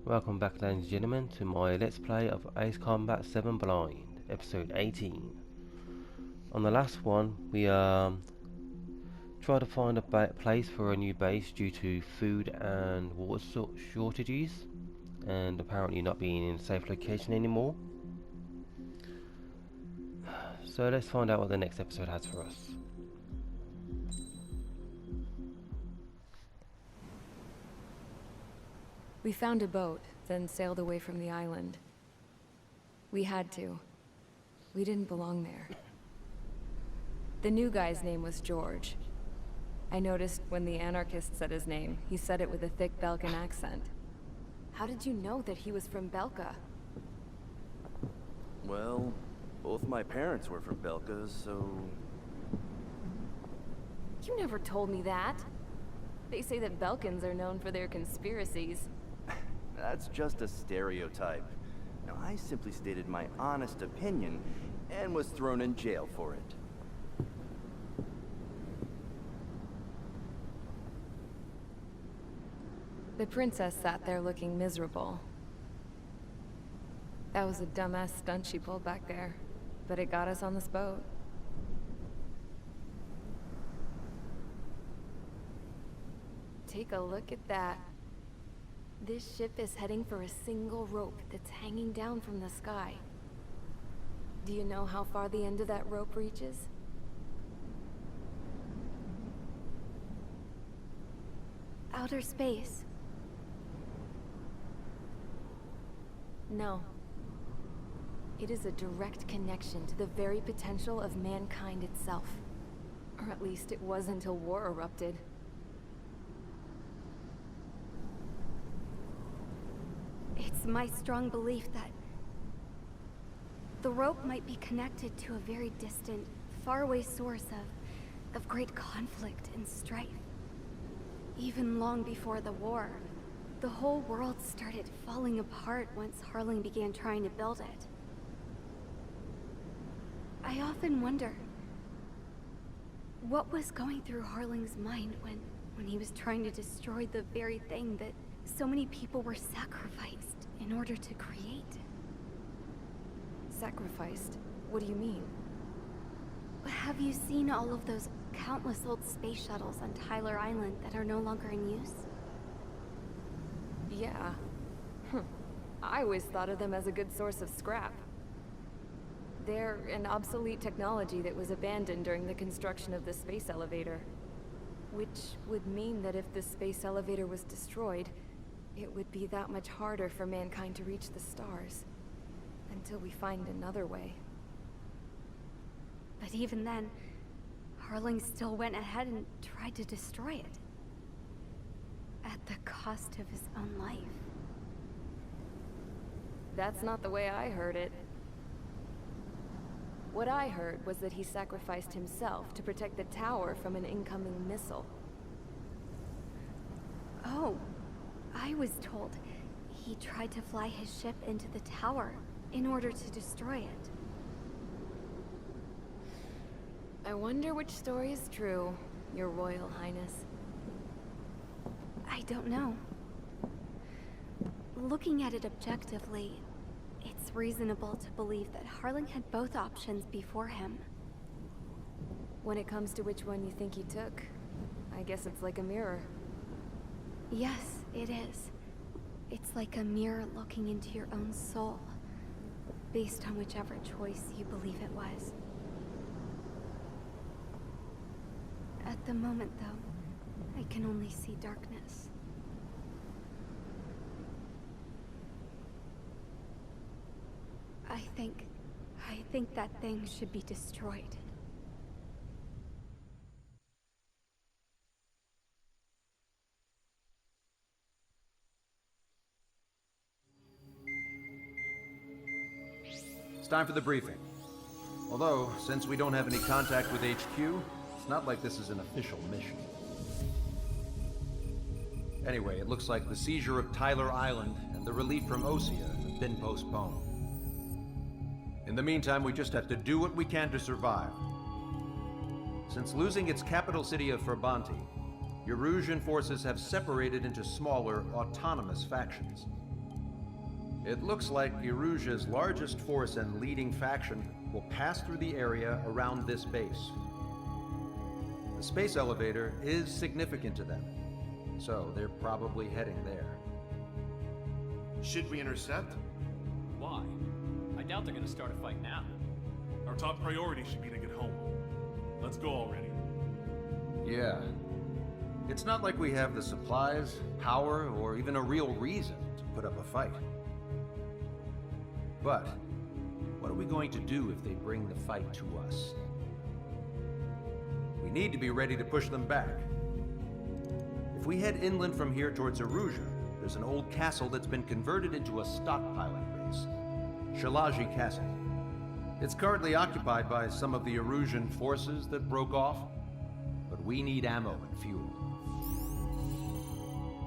Welcome back, ladies and gentlemen, to my Let's Play of Ace Combat 7 Blind, episode 18. On the last one, we tried to find a place for a new base due to food and water shortages, and apparently not being in a safe location anymore. So let's find out what the next episode has for us. We found a boat, then sailed away from the island. We had to. We didn't belong there. The new guy's name was George. I noticed when the anarchist said his name, he said it with a thick Belkan accent. How did you know that he was from Belka? Well, both my parents were from Belka, so... You never told me that. They say that Belkans are known for their conspiracies. That's just a stereotype. Now, I simply stated my honest opinion and was thrown in jail for it. The princess sat there looking miserable. That was a dumbass stunt she pulled back there, but it got us on this boat. Take a look at that. This ship is heading for a single rope that's hanging down from the sky. Do you know how far the end of that rope reaches? Outer space. No. It is a direct connection to the very potential of mankind itself. Or at least it was until war erupted. It's my strong belief that the rope might be connected to a very distant, faraway source of great conflict and strife. Even long before the war, the whole world started falling apart once Harling began trying to build it. I often wonder what was going through Harling's mind when he was trying to destroy the very thing that so many people were sacrificed in order to create. Sacrificed? What do you mean? Have you seen all of those countless old space shuttles on Tyler Island that are no longer in use? Yeah. I always thought of them as a good source of scrap. They're an obsolete technology that was abandoned during the construction of the space elevator. Which would mean that if the space elevator was destroyed, it would be that much harder for mankind to reach the stars. Until we find another way. But even then, Harling still went ahead and tried to destroy it. At the cost of his own life. That's not the way I heard it. What I heard was that he sacrificed himself to protect the tower from an incoming missile. Oh, I was told he tried to fly his ship into the tower in order to destroy it. I wonder which story is true, Your Royal Highness. I don't know. Looking at it objectively, it's reasonable to believe that Harling had both options before him. When it comes to which one you think he took, I guess it's like a mirror. Yes, it is. It's like a mirror looking into your own soul, based on whichever choice you believe it was. At the moment, though, I can only see darkness. I think that thing should be destroyed. It's time for the briefing. Although, since we don't have any contact with HQ, it's not like this is an official mission. Anyway, it looks like the seizure of Tyler Island and the relief from Erusea have been postponed. In the meantime, we just have to do what we can to survive. Since losing its capital city of Ferbanti, Erusean forces have separated into smaller, autonomous factions. It looks like Erusea's largest force and leading faction will pass through the area around this base. The space elevator is significant to them, so they're probably heading there. Should we intercept? Why? I doubt they're gonna start a fight now. Our top priority should be to get home. Let's go already. Yeah. It's not like we have the supplies, power, or even a real reason to put up a fight. But what are we going to do if they bring the fight to us? We need to be ready to push them back. If we head inland from here towards Erusea, there's an old castle that's been converted into a stockpiling base. Shalaji Castle. It's currently occupied by some of the Erusian forces that broke off, but we need ammo and fuel.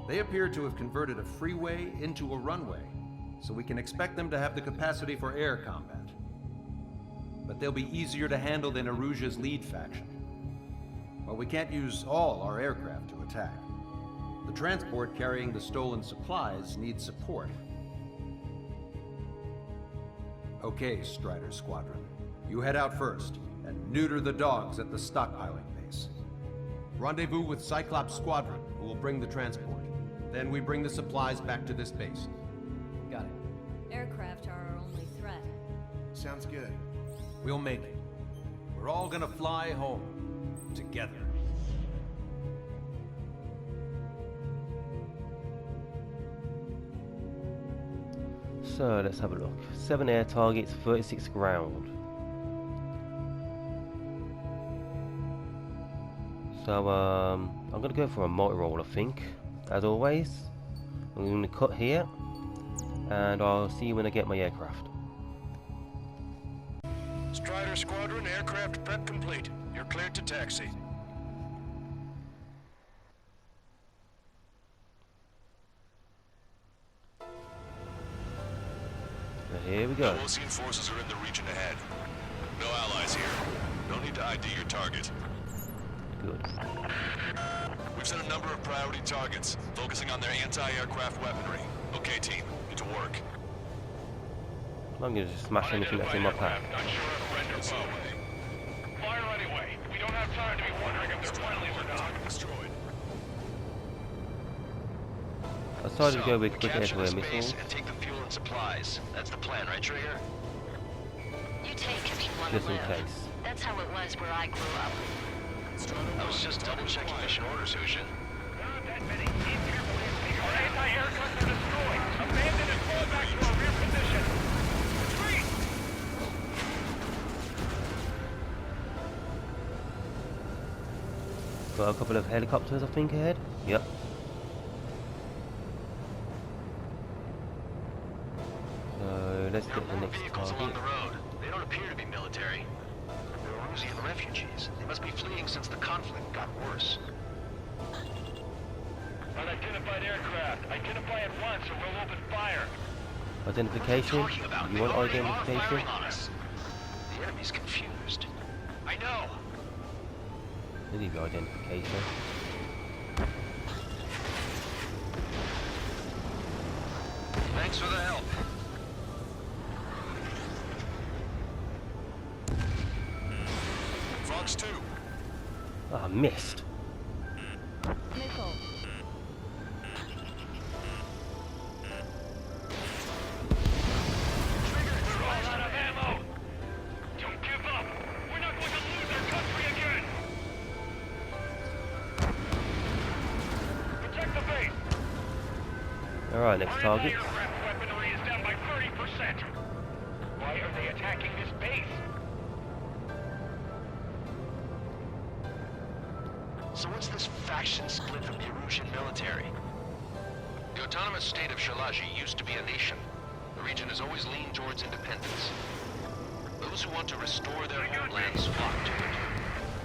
They appear to have converted a freeway into a runway, so we can expect them to have the capacity for air combat. But they'll be easier to handle than Erusea's lead faction. While we can't use all our aircraft to attack, the transport carrying the stolen supplies needs support. Okay, Strider Squadron. You head out first, and neuter the dogs at the stockpiling base. Rendezvous with Cyclops Squadron, who will bring the transport. Then we bring the supplies back to this base. Got it. Aircraft are our only threat. Sounds good. We'll make it. We're all gonna fly home. Together. So let's have a look. 7 air targets, 36 ground. So I'm gonna go for a multi-roll, I think. As always, I'm gonna cut here, and I'll see you when I get my aircraft. Strider Squadron, aircraft prep complete. You're cleared to taxi. So here we go. Ocean forces are in the region ahead. No allies here. No need to ID your target. Good. We've set a number of priority targets, focusing on their anti-aircraft weaponry. Okay, team, get to work. I'm gonna just smash anything that's in my path. Not sure if friend or foe. Fire anyway. We don't have time to be wondering if they're friendly or not. Destroyed. I decided to go with quick capture air-to-air this base missiles, and take the fuel and supplies. That's the plan, right, Trigger? You take if you want just to in live. case. That's how it was where I grew up. I was just double-checking mission orders, Hushin. Not that many. Keep your plans. Our anti-aircraft are destroyed. Abandon and fall back to our rear position. Retreat! Got a couple of helicopters, I think, ahead. Yep. So let's There get the are more next vehicles along target. the road. They don't appear to be military. They're Erusean refugees. They must be fleeing since the conflict got worse. Unidentified aircraft. Identify at once or we'll open fire. Identification? Talking about? You They want already are identification? firing on us. The enemy's confused. I know. I need your identification. Thanks for the help. Fox 2. Ah, missed. Missile. We're all out of ammo. Don't give up. We're not going to lose our country again. Protect the base. Alright, next Our target. anti-aircraft weaponry is down by 30%. Why are they attacking this base? So what's this faction split from the Erusian military? The autonomous state of Shalaji used to be a nation. The region has always leaned towards independence. Those who want to restore their homelands flock to it.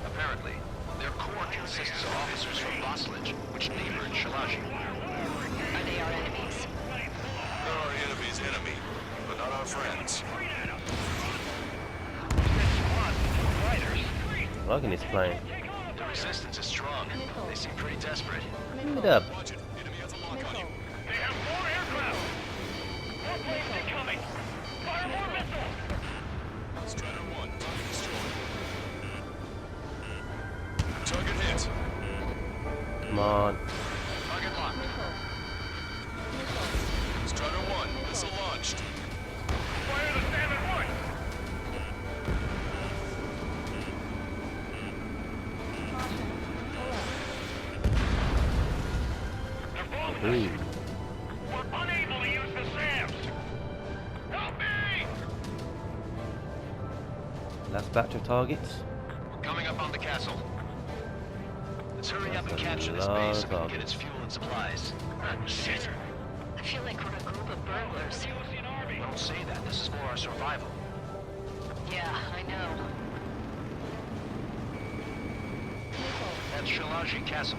Apparently, their core consists of officers from Boslage, which neighbored Shalaji. Are they our enemies? They're our enemy's enemy, but not our friends. I'm liking this plane. The resistance is strong. They seem pretty desperate. Give it up. Watch it. Enemy has a lock on you. They have more aircraft. More Missile blades incoming! Fire more missiles! Strider 1, target destroyed. Target hit. Come on. Target locked. Strider 1, missile launched. Fire the Salmon 1! They're both Ooh. We're unable to use the SAMs! Help me! Last batch of targets. We're coming up on the castle. Let's hurry up and That's a capture this lot base of so we can targets. get its fuel and supplies. Shit. I feel like we're a group of burglars. Don't say that. This is for our survival. Yeah, I know. That's Shalaji Castle.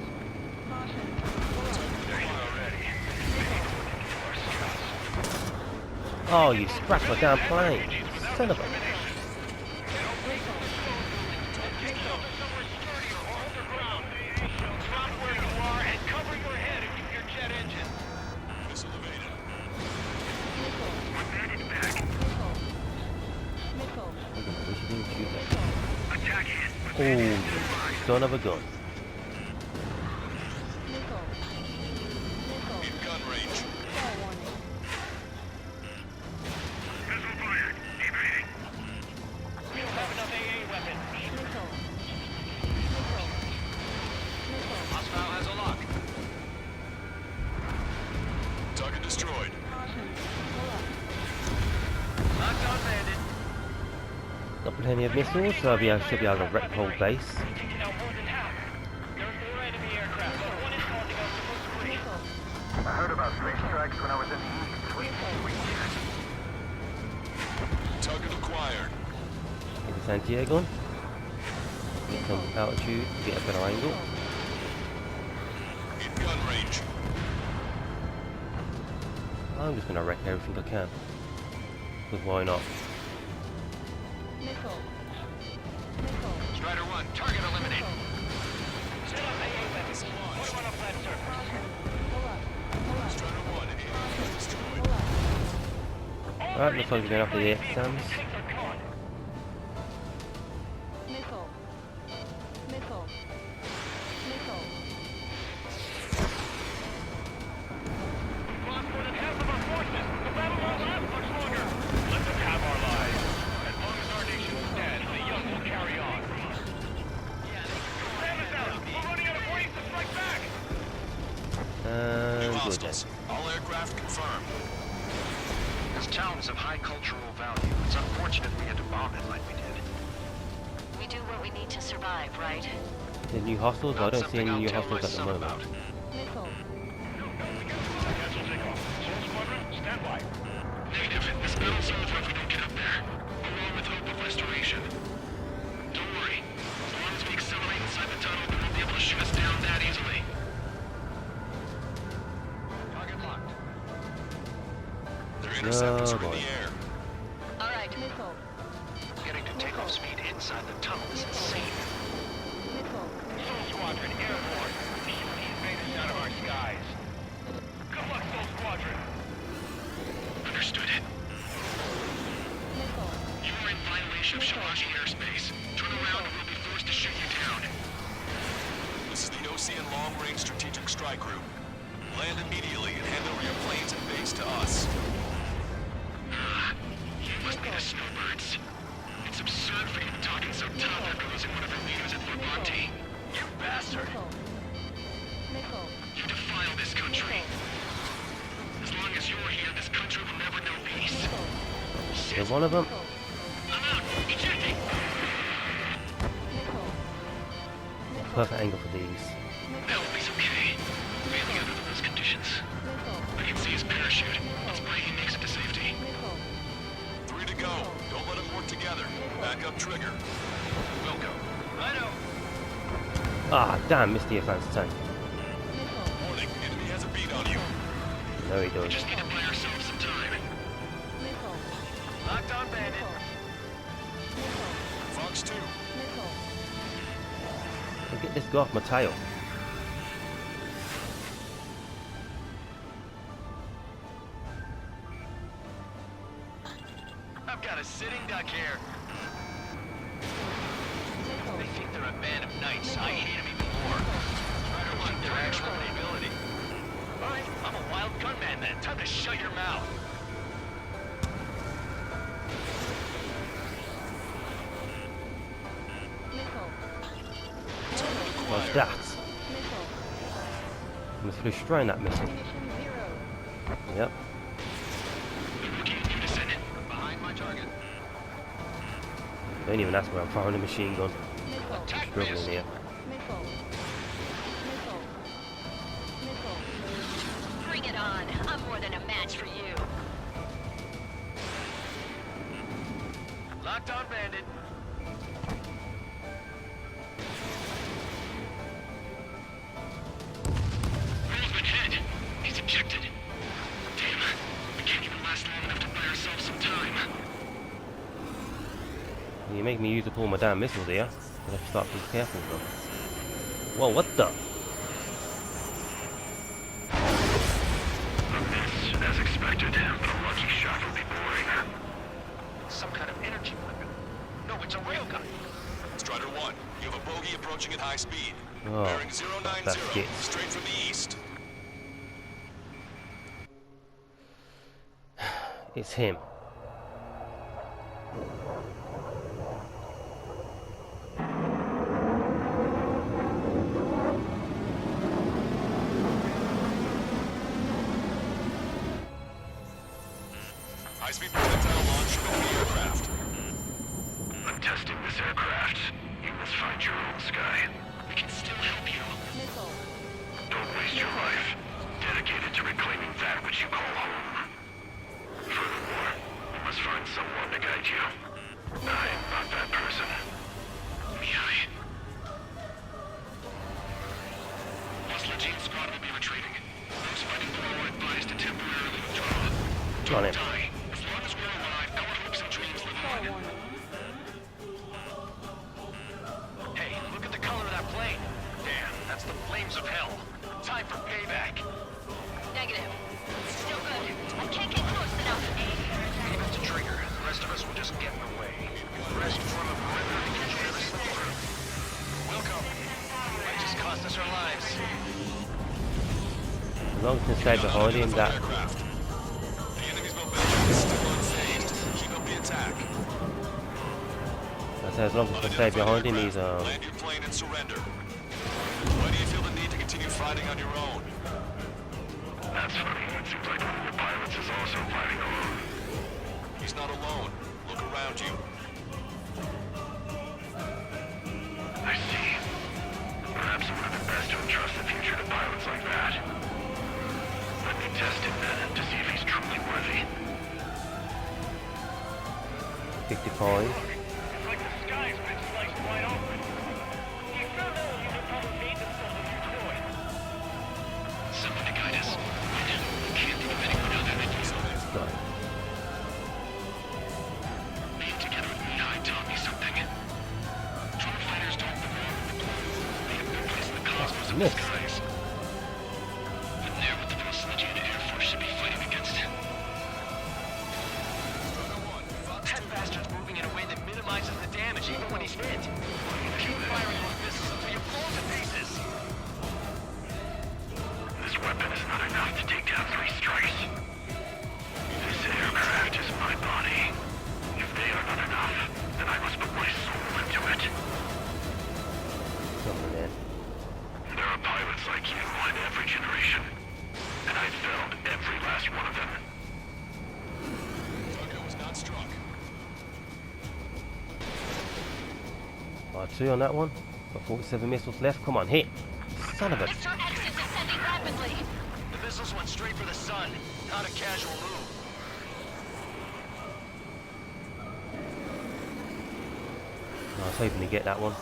Oh, you scrapped my damn plane. Son of a... Missile evaded. We should shoot that. Oh, you son of a gun. In gun range. We don't have enough AA weapons. Hostile has a lock. Target destroyed. Locked on bandit. Got plenty of missiles, so should be able to wreck the whole base. Taking out more than half. There are 4 enemy aircraft. One is causing us to move free. I heard about 3 strikes when I was in the east. Target acquired. Get the Santiago. Get some altitude, get a better angle. In gun range. I'm just gonna wreck everything I can. Because why not? Strider 1, target eliminated. Set up AA weapons. Put one up that surface. Strider 1, AA destroyed. Alright, looks like we're going after the exams. Lost more than half of our forces. The battle won't last much longer. Let them have our lives. As long as our nation stands, the young will carry on. Sam is out. We're running out of ways to strike back. And good. Hostiles. All aircraft confirmed. This town is of high cultural value. It's unfortunate we had to bomb it like we did. We do what we need to survive, right? The new hostels? I Not don't see any something new I'll tell hostels at the my son moment. about. Cancel takeoff. Soul Squadron, stand by. Negative. This battle's over if we don't get up there. Along with hope of restoration. Don't worry. As long as we accelerate inside the tunnel, they won't be able to shoot us down that easily. Target locked. Their interceptors are in boy. the air. All right. Getting to takeoff speed inside the tunnel is insane. Soul Squadron, airborne. Shoot the invaders out of our skies. Good luck, Soul Squadron. Understood. You are in violation of Shalaji airspace. Turn around or we'll be forced to shoot you down. This is the OCN Long Range Strategic Strike Group. Land immediately and hand over your planes and base to us. You must be the snowbirds. It's absurd for you talking so tough after losing one of your leaders at Levante. You bastard! You defile this country. As long as you're here, this country will never know peace. You're one of them. I'm out! Ejecting! Perfect angle for these. He's okay. Mainly under those conditions. I can see his parachute. Let's pray he makes it to safety. 3 to go. Don't let them work together. Back up trigger. We'll go. Righto. Ah, damn, missed the advanced tank. Warning, enemy has a beat on you. No, he does. Just need to buy ourselves some time. Locked on bandit. Fox 2. I'll get this guy off my tail. I've got a sitting duck here. They think they're a band of knights. I hate them even more. Try to check their actual ability. Alright, I'm a wild gunman then. Time to shut your mouth. What's that? Must restrain that missile. Yep. Behind my target. Don't even ask where I'm firing a machine gun. Struggling here. Bring it on. I'm more than a match for you. Locked on, bandit. Roseman hit. He's ejected. Damn. We can't even last long enough to buy ourselves some time. You make me use up all my damn missiles here. I have to start being careful with them. Whoa, what the? A miss, as expected, but a lucky shot will be boring. Some kind of energy weapon. No, it's a railgun. Strider 1, you have a bogey approaching at high speed. Oh, Bearing that's 090, it. straight from the east. It's him. High-speed projectile launch from enemy aircraft. I'm testing this aircraft. You must find your own sky. We can still help you. Don't waste your life. Dedicated to reclaiming that which you call home. Furthermore, you must find someone to guide you. I am not that person. Miai. Lost Legion squad will be retreating. Those fighting below are advised to temporarily withdraw. On it. Die. As long as we're alive, our hopes and dreams live on. Hey, look at the color of that plane. Damn, that's the flames of hell. Time for payback. Negative. Still good. I can't get close enough. Aim at the trigger. The rest of us will just get in the way. Rest from a perimeter to catch whatever slip through. Welcome. Might just cost us our lives. As long as we can stay behind him, that. Aircraft. The enemy's mobility is still unfazed. Keep up the attack. I say as long as we can stay behind him, he's Land your plane and surrender. Why do you feel the need to continue fighting on your own? That's funny. It seems like one of your pilots is also fighting alone. He's not alone. Look around you. I see. Perhaps it would have been best to entrust the future to pilots like that. Let me test him then to see if he's truly worthy. 55. It's like the sky's been sliced wide open. The experimental unit probably made themselves a new toy. Someone to guide us. I can't think of anyone other than you. No. Being together with Miai taught me something. Drone fighters don't belong with the blue. They have no place in the cosmos of the Miss. skies. But they're what the Legion Air Force should be fighting against. That bastard's moving in a way that minimizes the damage even when he's hit. Keep firing those missiles until you blow to pieces. This weapon is not enough to take down 3 strikes. This aircraft is my body. If they are not enough, then I must put my soul into it. Something there. There are pilots like you in every generation. And I've failed every last one of them. Target was not struck. R2 on that one. Got 47 missiles left. Come on, hit. Son of a. Mr. X is descending rapidly. The missiles went straight for the sun. Not a casual move. I was hoping to get that one.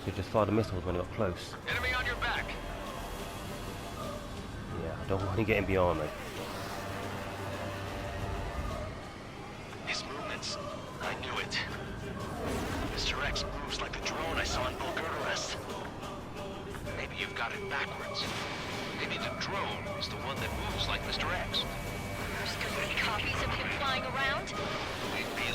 So just fire the missiles when it got close. Enemy on your back. Yeah, I don't want to get him behind me. His movements. I knew it. Mr. X moves like the drone I saw in Bulgararest. Maybe you've got it backwards. Maybe the drone is the one that moves like Mr. X. There's too many copies of him flying around. We'd be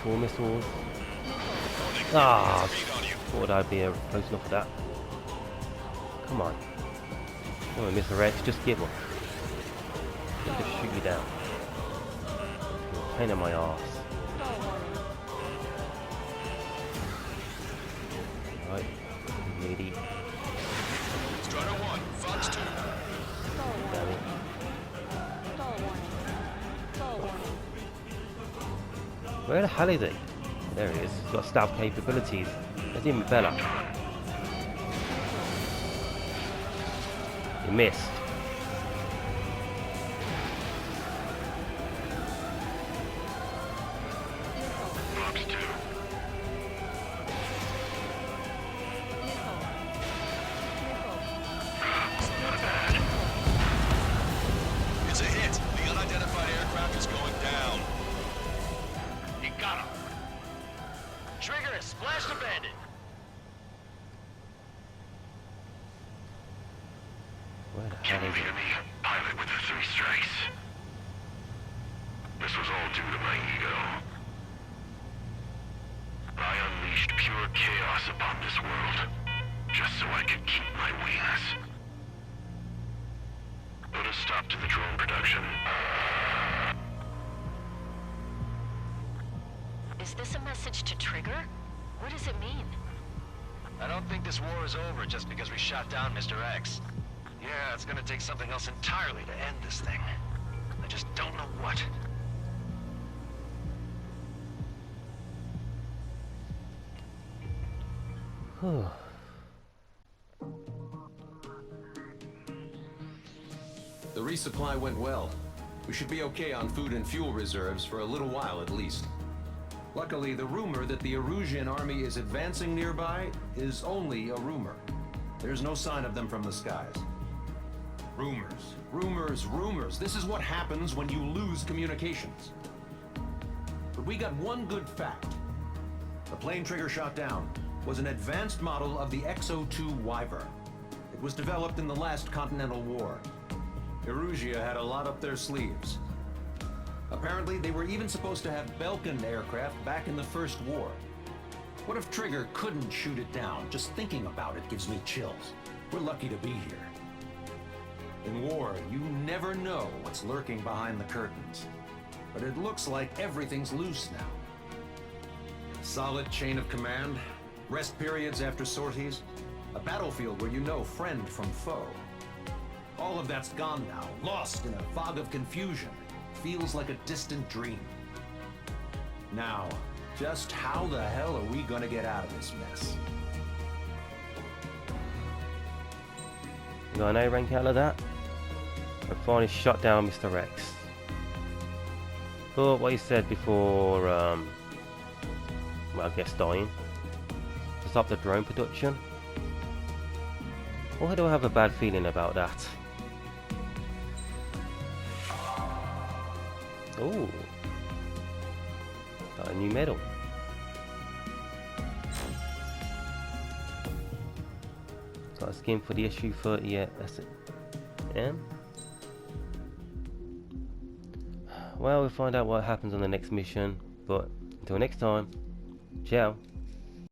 4 missiles. Ah, thought I'd be close enough for that. Come on. Come on, Mr. X, just give up. Let me just shoot you down. You're a pain in my arse. Right, lady. Strider 1, Fox 2. Damn it. Where the hell is he? There he is. He's got stealth capabilities. That's even better. You missed. It's a hit. The unidentified aircraft is going down. You got him. Trigger, splash the bandit. Where the hell is he? Pilot with the 3 strikes. This was all due to my ego. I unleashed pure chaos upon this world, just so I could keep my wings. Put a stop to the drone production. Is this a message to Trigger? What does it mean? I don't think this war is over just because we shot down Mr. X. Yeah, it's gonna take something else entirely to end this thing. I just don't know what. The resupply went well. We should be okay on food and fuel reserves for a little while at least. Luckily, the rumor that the Erusean army is advancing nearby is only a rumor. There's no sign of them from the skies. Rumors, rumors, rumors. This is what happens when you lose communications. But we got one good fact. The plane Trigger shot down was an advanced model of the XO2 Wyvern. It was developed in the last Continental War. Erusea had a lot up their sleeves. Apparently, they were even supposed to have Belkin aircraft back in the First War. What if Trigger couldn't shoot it down? Just thinking about it gives me chills. We're lucky to be here. In war, you never know what's lurking behind the curtains. But it looks like everything's loose now. Solid chain of command, rest periods after sorties, a battlefield where you know friend from foe. All of that's gone now, lost in a fog of confusion. Feels like a distant dream. Now, just how the hell are we gonna get out of this mess? You got an A rank out of that? I finally shot down Mr. X. But what he said before, well, I guess dying, to stop the drone production. Why do I have a bad feeling about that? Oh, got a new medal. Got a skin for the issue 30 SM. Well, we'll find out what happens on the next mission, but until next time, ciao.